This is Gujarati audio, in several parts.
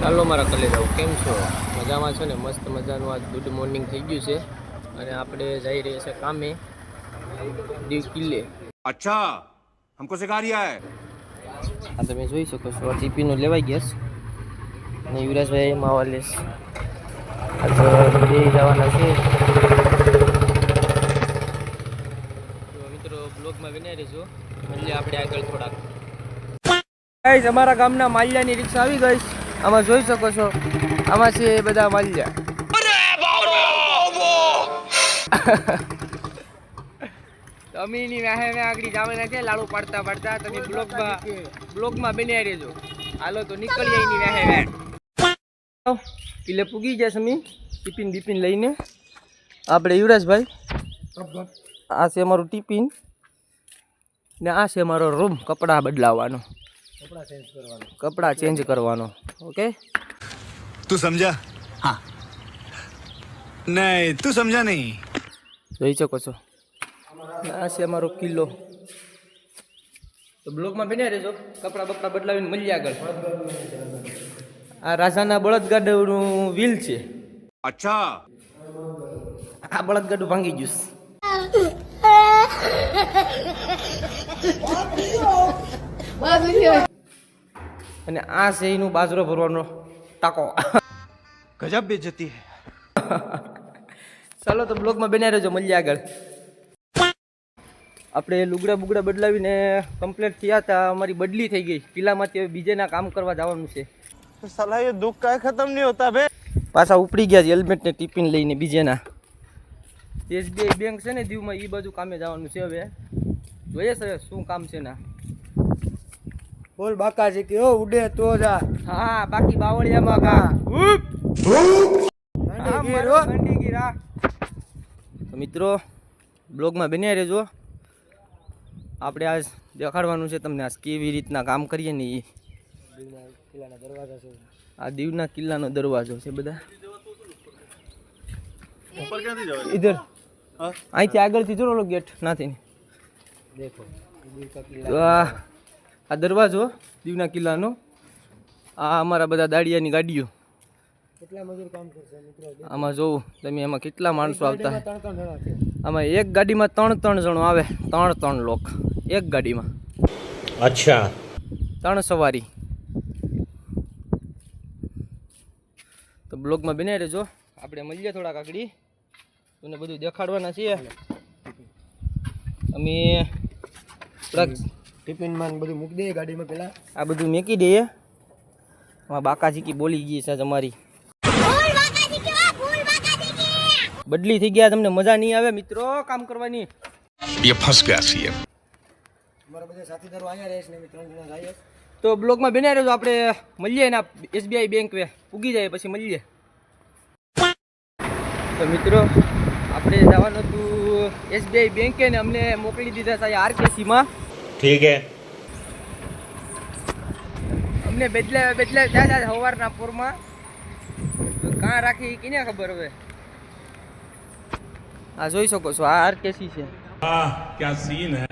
ચાલો મારા કલેજાઓ કેમ છો? મજામાં છો ને? મસ્ત મજાનું આજ ગુડ મોર્નિંગ થઈ ગયું છે અને આપણે જઈ રહ્યા છે કામે દીવ કિલ્લે. अच्छा हमको सिखा रिया है. આ તમે જોઈ શકો છો ટીપીનું લેવાઈ ગયા અને યુવરાજભાઈ માવાલેસ બે જવાના છે. તો મિત્રો બ્લોગમાં વિનાઈ રહેજો, મળીએ આપણે આગળ થોડાક. ગાઈસ અમારા ગામના માલ્યાની રિક્ષા આવી ગઈ. આમાં જોઈ શકો છો, આમાં છે બધા માલ્યા. અમીની વાહે આગળ જવાના છે લાડુ પાડતા પાડતા. તમે બ્લોગમાં બન્યા રહેજો. હાલો તો નીકળીએ એની વાહે. કિલ્લે પૂગી ગયા સમી ટિફિન બીપિન લઈને. આપણે યુવરાજભાઈ, આ છે અમારું ટિફિન ને આ છે અમારો રૂમ કપડાં બદલાવવાનો, કપડાં ચેન્જ કરવાનો. ઓકે, तू समझा? हाँ. नहीं तू समझा नहीं. જોઈ શકો છો આ છે અમારો કિલ્લો. તો બ્લોગમાં બન્યા રહેજો, કપડાં બપડા બદલાવીને મળીએ આગળ. આ રાજાના બળદગાડાનું વ્હીલ છે. अच्छा. આ બળદગાડું ભાંગી ગયું. અને આ છે એનું બાજરો ભરવાનો ટાંકો. गजब बेइज्जती है. ચાલો તો બ્લોગમાં બન્યા રહેજો, મળીએ આગળ. આપણે લુગડા બુગડા બદલાવીને કમ્પ્લીટ થયા હતા. અમારી બદલી થઈ ગઈ કિલ્લામાંથી. હવે બીજેના કામ કરવા જવાનું છે. साला ये दुख का खत्म नहीं होता बे. પાછા ઉપડી ગયા છે હેલ્મેટ ને ટિફિન લઈને બીજેના. SBI બેંક છે ને દીવમાં, એ બાજુ કામે જવાનું છે. હવે જોઈએ છે શું કામ છે ના. બોલ બાકાજી કે ઓ ઉડે તો જા. હા બાકી બાવળિયામાં કા તો મિત્રો બ્લોગમાં બન્યા રહેજો. આપણે આજ દેખાડવાનું છે તમને આજ કેવી રીતના કામ કરીએ ને. એ કિલ્લાના દરવાજા છે. આ દીવના કિલ્લાનો દરવાજો છે બધા. ऊपर क्या थी जाओ. ઇધર અહીંથી આગળથી જોડો ગેટ નાથી. દેખો દીવ કા તો કિલ્લા. આ દરવાજો દીવના કિલ્લાનો. આ અમારા બધા દાડિયાની ગાડીઓ. કેટલા મજૂર કામ કરશે મિત્રો? આમાં જોવું તમે, એમાં કેટલા માણસો આવતા. ત્રણ ત્રણ જણા છે. આમાં એક ગાડીમાં ત્રણ જણો આવે. ત્રણ લોક એક ગાડીમાં. अच्छा. 3 સવારી. તો બ્લોગમાં બન્યા રહેજો, આપણે મળીએ થોડાક આગળ. તમને બધું દેખાડવાના છીએ. અમે થોડાક ટિફિનમાં ને બધું મૂકી દે ગાડીમાં પેલા. આ બધું મેકી દઈએ. આમાં બાકાજી કી બોલી ગઈ છે અમારી. બદલી થઈ ગયા, તમને મજા નહીં આવે મિત્રો કામ કરવાની. ये फंस गया सी. અમારા બધા સાથીદારો અહીંયા રહે છે ને અમે 3 જણા જઈએ. તો બ્લોગમાં બન્યા રહેજો, આપણે મળીએ એના SBI બેંક વે પૂગી જાય પછી મળીએ. તો મિત્રો આપણે જવાનું હતું SBI બેંકે ને અમને મોકલી દીધા છે RKC માં. ठीक है. અમને બદલાવ્યા ત્યાં સવારના પોરમાં. તો કાં રાખી કેને ખબર હવે. આ જોઈ શકો છો આ RKC છે. वाह क्या सीन है.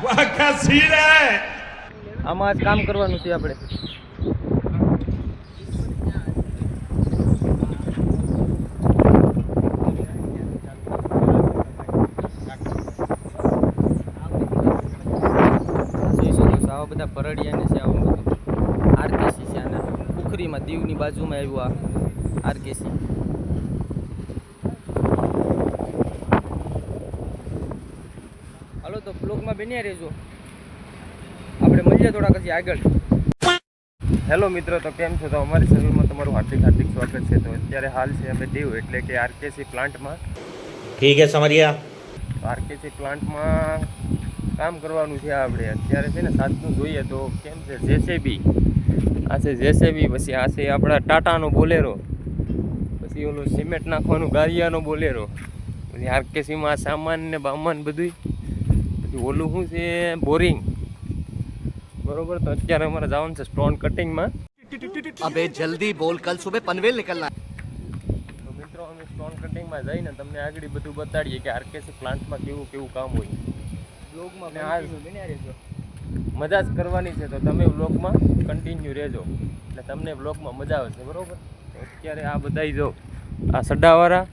वाह क्या सीन है. આમાં જ કામ કરવાનું છે આપણે. જોઈ શકો છો આવા બધા પરડિયાને છે. આવું બધું RKC છે. આના પુખરીમાં દીવની બાજુમાં આવ્યું આ RKC. હાલો તો બ્લોગમાં બન્યા રહેજો, આપણે મળીએ થોડાક પછી આગળ. હેલો મિત્રો, તો કેમ છો? તો અમારી સર્વિસમાં તમારું હાર્દિક સ્વાગત છે. તો અત્યારે હાલ છે અમે દીવ એટલે કે RKC પ્લાન્ટમાં. ठीक है समझ गया. RKC પ્લાન્ટમાં કામ કરવાનું છે આપણે. અત્યારે છે ને સાતનું જોઈએ તો કેમ છે JCB. આ છે JCB, પછી આ છે આપણા ટાટાનો બોલેરો, પછી ઓલો સિમેન્ટ નાખવાનું ગારિયાનો બોલેરો, પછી RKCમાં સામાન ને બામાન બધું. પછી ઓલું શું છે બોરિંગ. બરોબર, તો અત્યારે અમારે જવાનું છે સ્ટોન કટિંગમાં. अबे जल्दी बोल, कल सुबह पनवेल निकलना है. તો મિત્રો અમે સ્ટોન કટિંગમાં જઈને તમને આગળ બધું બતાડીએ કે RKC પ્લાન્ટમાં કેવું કામ હોય. બ્લોગમાં બન્યા રહેજો. મજા જ કરવાની છે. તો તમે વ્લોગમાં કન્ટિન્યુ રહેજો એટલે તમને વ્લોગમાં મજા આવશે, બરાબર. તો અત્યારે આ બધાય જો આ સડાવાળા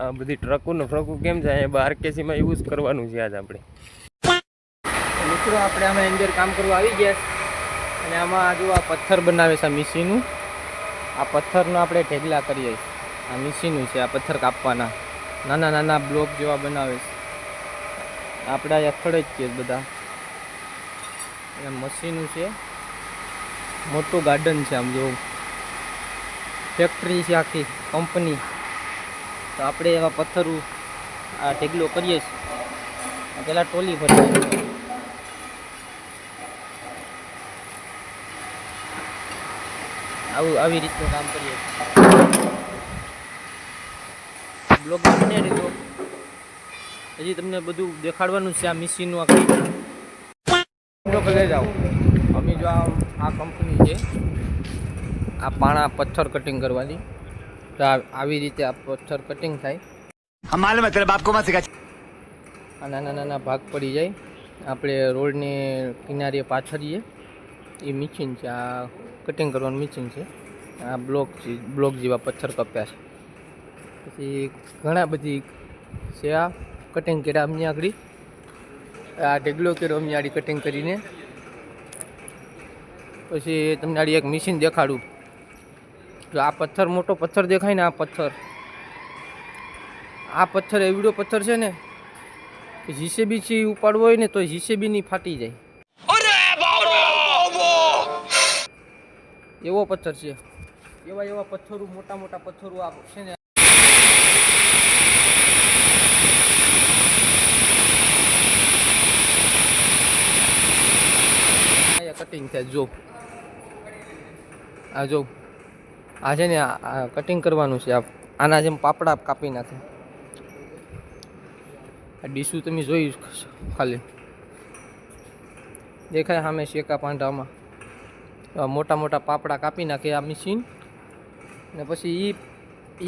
આ બધી ટ્રકો કેમ છે અહીંયા આરકેસીમાં યુઝ કરવાનું છે આજ આપણે. મિત્રો આપણે આમાં અંદર કામ કરવા આવી ગયા અને આમાં જો આ પથ્થર બનાવે છે આ મિશીનું. આ પથ્થરનો આપણે ઢેગલા કરીએ. આ મિશીનું છે, આ પથ્થર કાપવાના નાના નાના બ્લોક જેવા બનાવે છે. આપણે આ અથડે જ છીએ બધા. એ મશીનું છે, મોટું ગાર્ડન છે, આમ જો ફેક્ટરી છે, આખી કંપની. તો આપણે એવા પથ્થર આ ઢેગલો કરીએ છીએ. પહેલાં ટોલી ભરીએ, આવી રીતનું કામ કરીએ. બ્લોગ બને રીતો હજી તમને બધું દેખાડવાનું છે. આ મિશીનનું આખી લઈ જાઓ. અમે જો આ કંપની છે, આ પાણા પથ્થર કટિંગ કરવાની. તો આવી રીતે આ પથ્થર કટિંગ થાય. हम मालूम है तेरे बाप को मत सिखा. આ નાના નાના ભાગ પડી જાય. આપણે રોડની કિનારીએ પાથરીએ એ મિશીન છે. આ કટિંગ કરવાનું મિશીન છે. આ બ્લોક જેવા પથ્થર કપ્યા છે. પછી ઘણા બધી છે. આ કટિંગ કર્યા અમને આગળ. આ ઢેગલો કર્યો અમને આડી કટિંગ કરીને. પછી તમને આડી એક મિશીન દેખાડું. જો આ પથ્થર, મોટો પથ્થર દેખાય ને, આ પથ્થર એવડો પથ્થર છે ને કે જીસીબીથી ઉપાડવો હોય ને તો જીસીબીની ફાટી જાય એવો પથ્થર છે. એવા પથ્થરો, મોટા મોટા પથ્થરો આ છે ને. કટિંગ થાય. જો આ જો આ છે ને, આ કટિંગ કરવાનું છે. આના જેમ પાપડા કાપી નાખે. આ ડીશું તમે જોઈ ખાલી દેખાય સામે શેકા પાંડામાં. મોટા મોટા પાપડા કાપી નાખે આ મશીન. ને પછી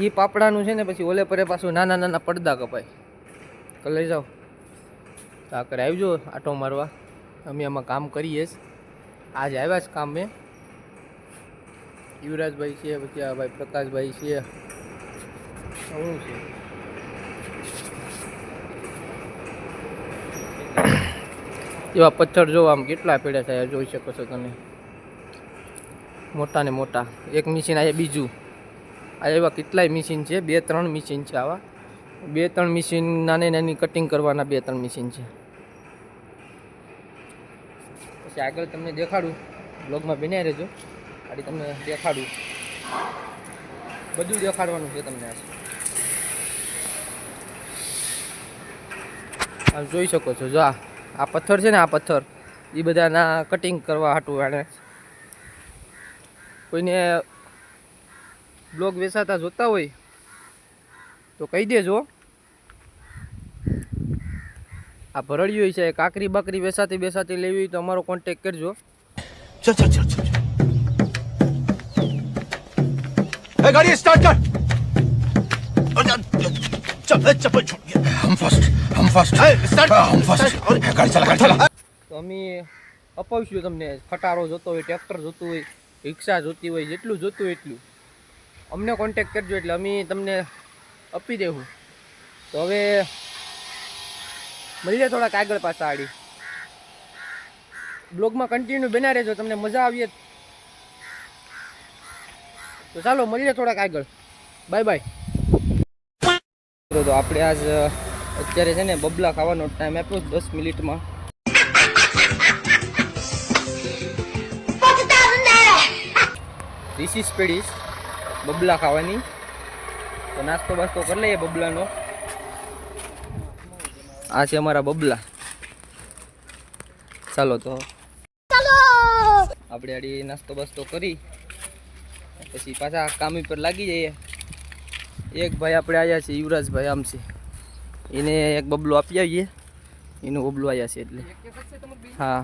એ પાપડાનું છે ને પછી ઓલે પરે પાછું નાના નાના પડદા કપાય. તો લઈ જાઓ. તો આ કરે આવજો આટો મારવા. અમે આમાં કામ કરીએ જ. આજ આવ્યા જ કામ મેં. યુવરાજભાઈ છે, પછી આ ભાઈ પ્રકાશભાઈ છે. શું છે એવા પથ્થર જો આમ કેટલા પેડા થાય જોઈ શકો છો તમે. મોટા ને મોટા. એક મશીન આ બીજું. આ એવા કેટલાય મશીન છે. 2-3 મશીન છે આવા. 2-3 મશીન નાની નાની કટિંગ કરવાના 2-3 મશીન છે. પછી આગળ તમને દેખાડું. બ્લોગમાં બન્યા રહેજો. આડી તમને દેખાડું. બધું દેખાડવાનું છે તમને. આમ જોઈ શકો છો. જો આ પથ્થર છે ને, આ પથ્થર એ બધાના કટિંગ કરવા હાટું. આને કોઈને બ્લોગ વેચાતા જોતા હોય તો કહી દેજો. આ ભરળિયું છે, કાકરી બાકરી બેસાતી લેવી હોય તો અમારો કોન્ટેક કરજો. चल चल चल चल ए गाड़ी स्टार्ट कर. चप्पल छोड़ गया. हम फर्स्ट स्टार्ट. हम फर्स्ट. गाड़ी चला. તો અમે અપાવીશું તમને. ખટારો જોતો હોય, ટ્રેક્ટર જોતું હોય, રિક્ષા જોતી હોય, જેટલું જોતું હોય એટલું અમને કોન્ટેક કરજો એટલે અમે તમને આપી દેવું. તો હવે મળીએ થોડાક આગળ પાછા આડી. બ્લોગમાં કન્ટિન્યુ બન્યા રહેજો. તમને મજા આવીએ તો ચાલો મળીએ થોડાક આગળ. Bye bye. તો આપણે આજ અત્યારે છે ને બબલા ખાવાનો ટાઈમ આપ્યો 10 મિનિટમાં. ધીસ ઇઝ પેડીસ બબલા ખાવાની. તો નાસ્તો બાસ્તો કરી લઈએ બબલાનો. આ છે અમારા બબલા. ચાલો તો આપણે આડી નાસ્તો બાસ્તો કરી પછી પાછા કામ પર લાગી જઈએ. એક ભાઈ આપણે આવ્યા છે, યુવરાજભાઈ આમ છે, એને એક બબલો આપી આવીએ. એનું બબલું આવ્યા છે એટલે હા.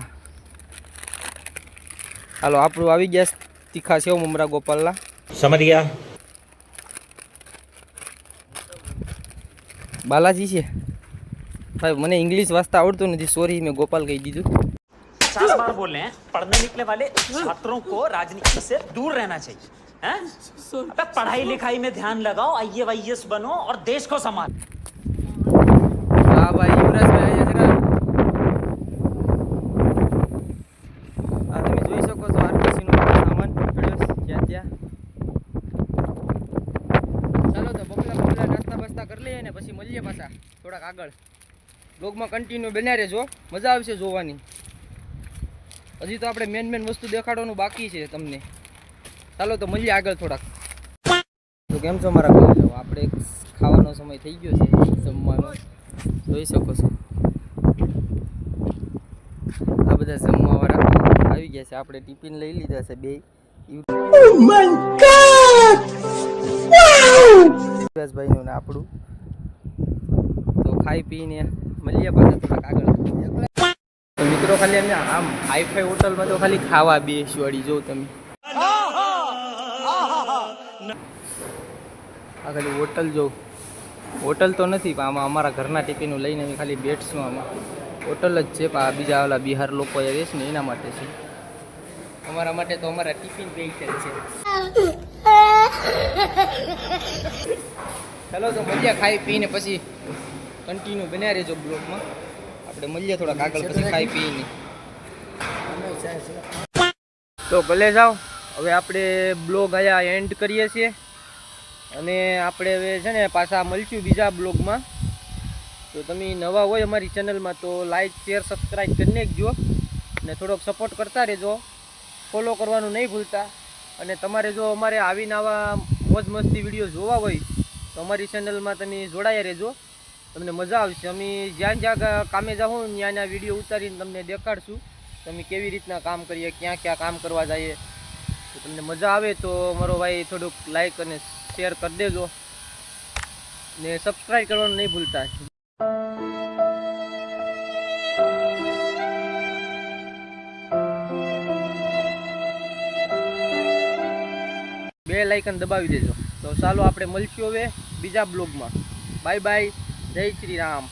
હાલો આપણું આવી ગયા તીખા સેવ મમરા ગોપાલના. समझ गया. બાલાજી છે. ભાઈ મને ઇંગ્લિશ વાંચતા આવડતું નથી, સોરી, મેં ગોપાલ કહી દીધું. 50 बार बोले हैं पढ़ने निकले वाले छात्रों को राजनीति से दूर रहना चाहिए हैं? अबे पढ़ाई लिखाई में ध्यान लगाओ, आईएएस बनो और देश को संभालो. હા ભાઈ યુવરાજભાઈ અહીંયા જરા આ તમે જોઈ શકો છો આરટીસી નો સામાન પડ્યો છે જ્યાં ત્યાં. ચાલો તો બબલા નાસ્તા બસ્તા કરી લઈએ ને પછી મળીએ પાછા થોડાક આગળ. બ્લોગમાં કન્ટિન્યુ બન્યા રહેજો, મજા આવશે જોવાની. હજી તો આપણે મેન વસ્તુ દેખાડવાનું બાકી છે તમને. ચાલો તો મળીએ આગળ થોડાક. તો કેમ છો મારા ભાઈ? આપણે ખાવાનો સમય થઈ ગયો છે જમવાનો, જોઈ શકો છો. આ બધા જમવાવાળા આવી ગયા છે. આપણે ટિફિન લઈ લીધા છે બે. યુવરાજભાઈનું ને આપણું. તો ખાઈ પીને મળીએ પાછા થોડાક આગળ. તો મિત્રો ખાલી અમે આમ હાઈફાઈ હોટલમાં તો ખાલી ખાવા બેસવાળી જો તમે. આ ખાલી હોટલ જો, હોટલ તો નથી પણ આમાં અમારા ઘરના ટિફિનો લઈને અમે ખાલી બેઠશું. આમાં હોટલ જ છે પણ આ બીજા ઓલા બિહાર લોકો રહેશે ને એના માટે છે. અમારા માટે તો અમારા ટિફિન બેઠેલ છે. ચાલો તો મળીએ ખાઈ પીને પછી કન્ટિન્યુ બન્યા રહેજો બ્લોગમાં. આપણે મળીએ થોડાક આગળ પછી ખાઈ પીને. તો ભલે જાઓ, હવે આપણે બ્લોગ અહીંયા એન્ડ કરીએ છીએ અને આપણે હવે છે ને પાછા મળશું બીજા બ્લોગમાં. તો તમે નવા હોય અમારી ચેનલમાં તો લાઈક શેર સબસ્ક્રાઈબ કરી નાખજો અને થોડોક સપોર્ટ કરતા રહેજો. ફોલો કરવાનું નહીં ભૂલતા. અને તમારે જો અમારે આવીને આવા મોજ મસ્તી વિડીયો જોવા હોય તો અમારી ચેનલમાં તમે જોડાયા રહેજો, તમને મજા આવશે. અમે જ્યાં જ્યાં કામે જાઉં ત્યાંના વિડીયો ઉતારીને તમને દેખાડશું તમે કેવી રીતના કામ કરીએ, ક્યાં ક્યાં કામ કરવા જઈએ. તો તમને મજા આવે તો મારો ભાઈ થોડુંક લાઈક અને શેર કરી દેજો ને સબસ્ક્રાઈબ કરવાનું નહીં ભૂલતા. બે લાઇકન દબાવી દેજો. તો ચાલો આપણે મળશું હવે બીજા બ્લોગમાં. બાય બાય, જય શ્રી રામ.